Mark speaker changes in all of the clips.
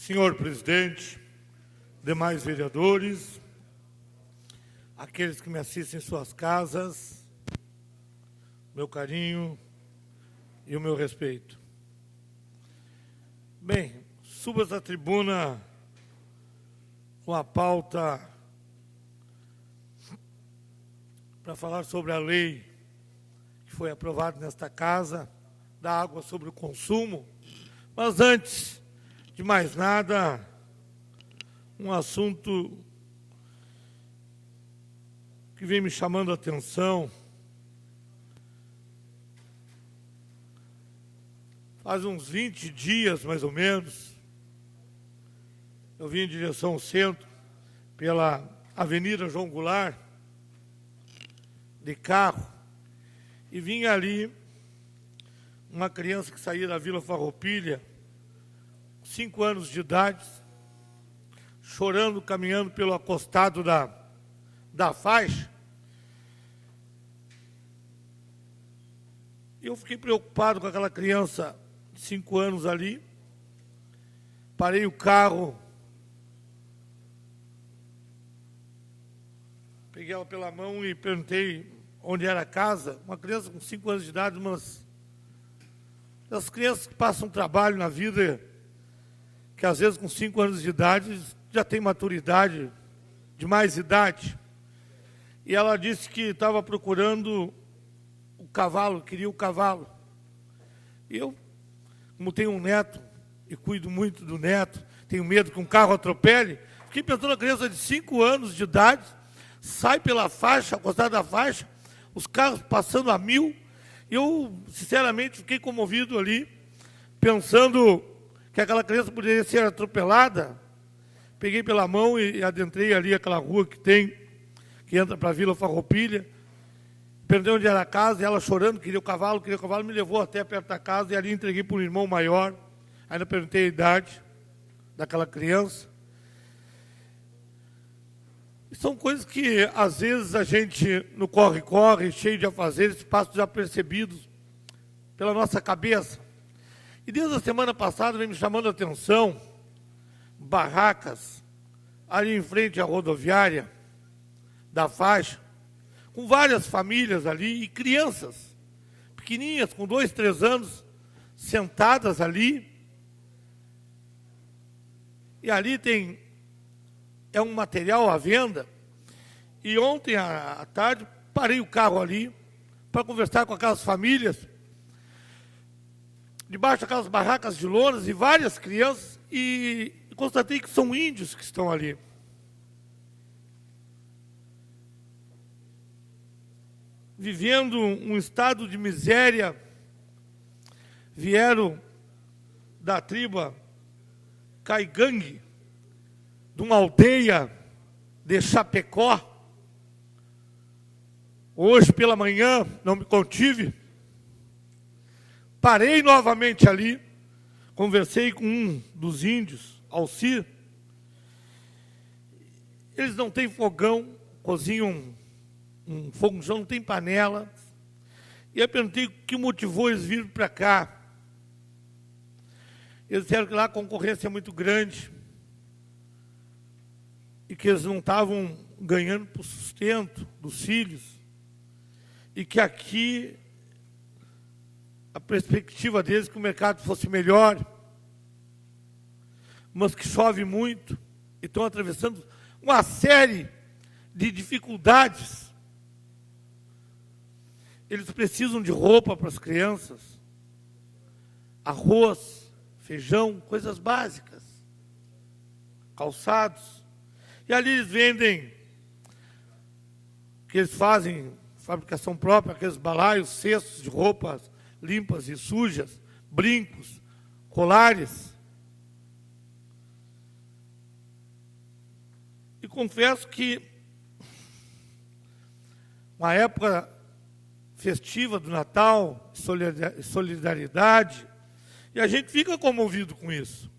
Speaker 1: Senhor presidente, demais vereadores, aqueles que me assistem em suas casas, meu carinho e o meu respeito. Bem, subo essa tribuna com a pauta para falar sobre a lei que foi aprovada nesta casa, da água sobre o consumo, mas antes de mais nada, um assunto que vem me chamando a atenção. Faz uns 20 dias, mais ou menos, eu vim em direção ao centro, pela Avenida João Goulart, de carro, e vim ali uma criança que saía da Vila Farroupilha, 5 anos de idade, chorando, caminhando pelo acostado da faixa. Eu fiquei preocupado com aquela criança de 5 anos ali. Parei o carro, peguei ela pela mão e perguntei onde era a casa. Uma criança com 5 anos de idade, das crianças que passam trabalho na vida, que às vezes com 5 anos de idade já tem maturidade, de mais idade. E ela disse que estava procurando o cavalo, queria o cavalo. E eu, como tenho um neto e cuido muito do neto, tenho medo que um carro atropele, fiquei pensando na criança de 5 anos de idade, sai pela faixa, acostada da faixa, os carros passando a 1000. Eu, sinceramente, fiquei comovido ali, pensando que aquela criança poderia ser atropelada. Peguei pela mão e adentrei ali aquela rua que entra para a Vila Farroupilha. Perguntei onde era a casa, e ela chorando, queria o cavalo, me levou até perto da casa, e ali entreguei para um irmão maior. Ainda perguntei a idade daquela criança. E são coisas que, às vezes, a gente, no corre-corre, cheio de afazeres, passa desapercebidos pela nossa cabeça. E desde a semana passada vem me chamando a atenção barracas ali em frente à rodoviária da faixa, com várias famílias ali e crianças pequenininhas, com 2, 3 anos, sentadas ali. E ali é um material à venda. E ontem à tarde parei o carro ali para conversar com aquelas famílias, debaixo daquelas barracas de lonas, e várias crianças, e constatei que são índios que estão ali. Vivendo um estado de miséria, vieram da tribo Caigangue, de uma aldeia de Chapecó. Hoje pela manhã, não me contive, parei novamente ali, conversei com um dos índios, Alcir. Eles não têm fogão, cozinham um fogão, não tem panela. E eu perguntei o que motivou eles virem para cá. Eles disseram que lá a concorrência é muito grande e que eles não estavam ganhando para o sustento dos filhos, e que aqui a perspectiva deles é que o mercado fosse melhor, mas que chove muito e estão atravessando uma série de dificuldades. Eles precisam de roupa para as crianças, arroz, feijão, coisas básicas, calçados. E ali eles vendem, que eles fazem fabricação própria, aqueles balaios, cestos de roupas limpas e sujas, brincos, colares. E confesso que uma época festiva do Natal, solidariedade, e a gente fica comovido com isso.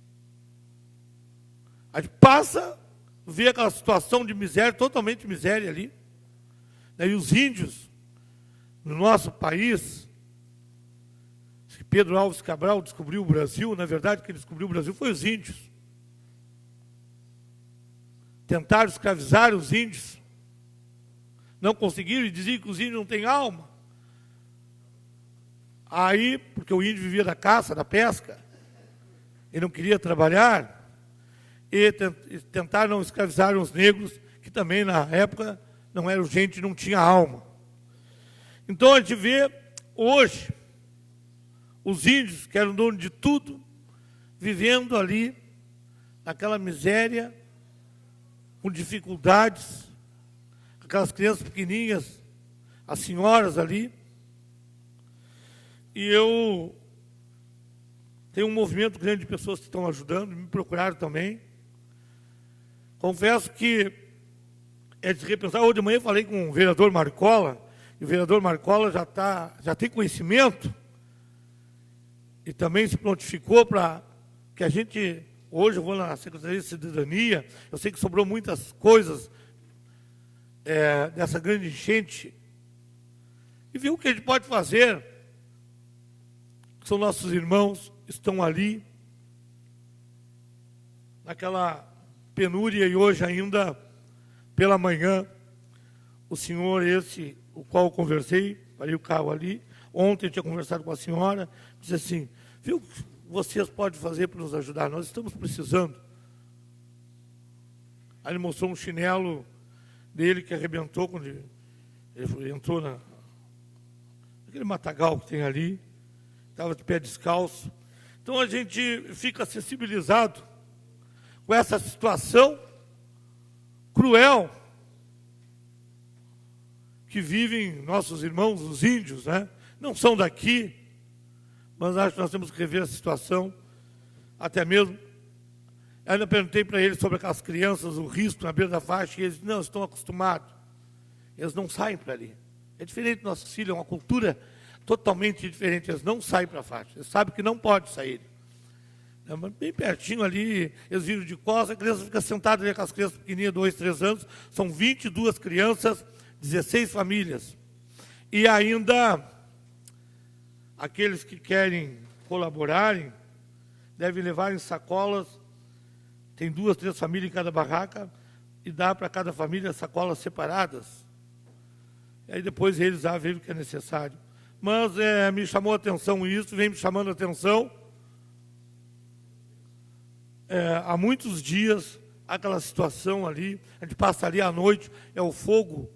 Speaker 1: A gente passa, vê aquela situação de miséria, totalmente miséria ali. E os índios, no nosso país, Pedro Álvares Cabral descobriu o Brasil. Na verdade, quem descobriu o Brasil foi os índios. tentaram escravizar os índios, não conseguiram e diziam que os índios não têm alma. Aí, porque o índio vivia da caça, da pesca, ele não queria trabalhar, e tentaram escravizar os negros, que também na época não eram gente, não tinha alma. Então a gente vê hoje os índios, que eram donos de tudo, vivendo ali, naquela miséria, com dificuldades, aquelas crianças pequenininhas, as senhoras ali. E eu tenho um movimento grande de pessoas que estão ajudando, me procuraram também. Confesso que é de repensar. Hoje de manhã eu falei com o vereador Marcola, e o vereador Marcola já tem conhecimento, e também se prontificou para que a gente, hoje eu vou na Secretaria de Cidadania, eu sei que sobrou muitas coisas dessa grande enchente, e viu o que a gente pode fazer. São nossos irmãos, estão ali, naquela penúria, e hoje ainda, pela manhã, o senhor esse, o qual eu conversei, parei o carro ali, ontem eu tinha conversado com a senhora, disse assim, viu o que vocês podem fazer para nos ajudar? Nós estamos precisando. Aí ele mostrou um chinelo dele que arrebentou quando ele entrou naquele matagal que tem ali, estava de pé descalço. Então a gente fica sensibilizado com essa situação cruel que vivem nossos irmãos, os índios, né? Não são daqui, mas acho que nós temos que rever a situação, até mesmo. Eu ainda perguntei para eles sobre aquelas crianças, o risco na beira da faixa, e eles não estão acostumados, eles não saem para ali. É diferente do nosso filho, é uma cultura totalmente diferente, eles não saem para a faixa, eles sabem que não pode sair. Bem pertinho ali, eles viram de costas, a criança fica sentada ali com as crianças pequenininhas, 2, 3 anos, são 22 crianças, 16 famílias. E ainda, aqueles que querem colaborarem, devem levar em sacolas, tem 2, 3 famílias em cada barraca, e dá para cada família sacolas separadas. E aí depois eles veem o que é necessário. Mas me chamou a atenção isso, vem me chamando a atenção. Há muitos dias, aquela situação ali, a gente passa ali à noite, é o fogo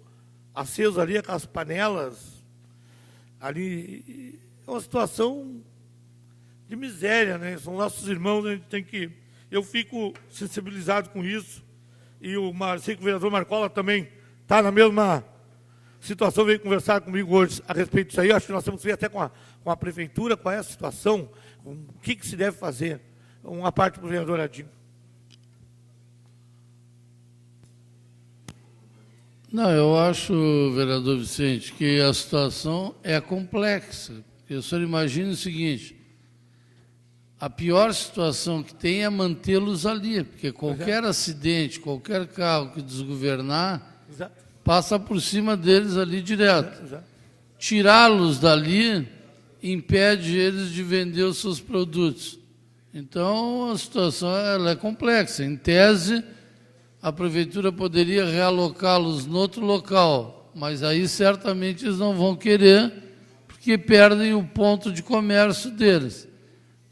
Speaker 1: aceso ali, aquelas panelas ali, é uma situação de miséria, né? São nossos irmãos, a gente tem que... Eu fico sensibilizado com isso, e sei que o vereador Marcola também está na mesma situação, veio conversar comigo hoje a respeito disso aí. Acho que nós temos que ver até com a prefeitura, qual é a situação, o que se deve fazer. Uma parte para o vereador Adinho.
Speaker 2: Não, eu acho, vereador Vicente, que a situação é complexa. Porque o senhor imagina o seguinte, a pior situação que tem é mantê-los ali, porque qualquer acidente, qualquer carro que desgovernar, passa por cima deles ali direto. Tirá-los dali impede eles de vender os seus produtos. Então, a situação ela é complexa. Em tese, a prefeitura poderia realocá-los em outro local, mas aí certamente eles não vão querer, porque perdem o ponto de comércio deles.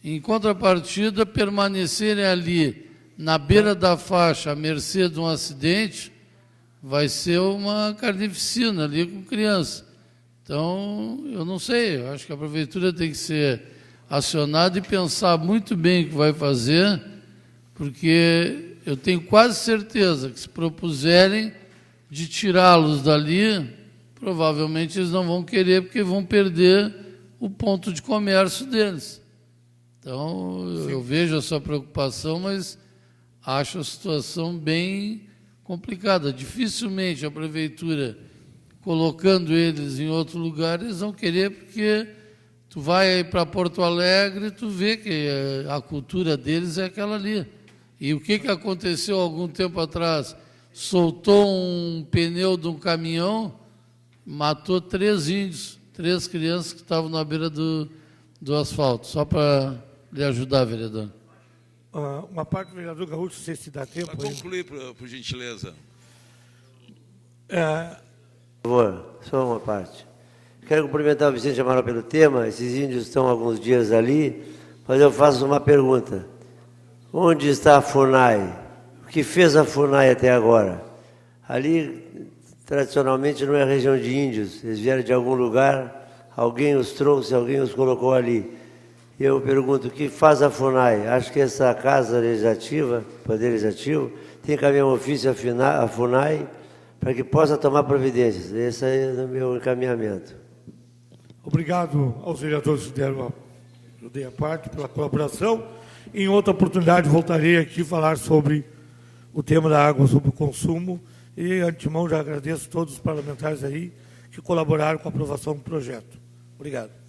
Speaker 2: Em contrapartida, permanecerem ali, na beira da faixa, à mercê de um acidente, vai ser uma carnificina ali com criança. Então, eu não sei, eu acho que a prefeitura tem que ser acionado e pensar muito bem o que vai fazer, porque eu tenho quase certeza que se propuserem de tirá-los dali, provavelmente eles não vão querer, porque vão perder o ponto de comércio deles. Então, eu vejo a sua preocupação, mas acho a situação bem complicada. Dificilmente a prefeitura, colocando eles em outro lugar, eles vão querer, porque tu vai para Porto Alegre, tu vê que a cultura deles é aquela ali. E o que aconteceu algum tempo atrás? Soltou um pneu de um caminhão, matou 3 índios, 3 crianças que estavam na beira do asfalto. Só para lhe ajudar, vereador.
Speaker 1: Uma parte do vereador Gaúcho, não sei se dá tempo.
Speaker 3: Para concluir, por gentileza.
Speaker 4: Por favor, só uma parte. Quero cumprimentar o Vicente Amaral pelo tema. Esses índios estão há alguns dias ali, mas eu faço uma pergunta. Onde está a FUNAI? O que fez a FUNAI até agora? Ali, tradicionalmente, não é região de índios. Eles vieram de algum lugar, alguém os trouxe, alguém os colocou ali. Eu pergunto, o que faz a FUNAI? Acho que essa Casa Legislativa, Poder Legislativo, tem que haver um ofício à FUNAI para que possa tomar providências. Esse é o meu encaminhamento.
Speaker 1: Obrigado aos vereadores que deram a parte pela colaboração. Em outra oportunidade, voltarei aqui a falar sobre o tema da água, sobre o consumo. E, de antemão, já agradeço a todos os parlamentares aí que colaboraram com a aprovação do projeto. Obrigado.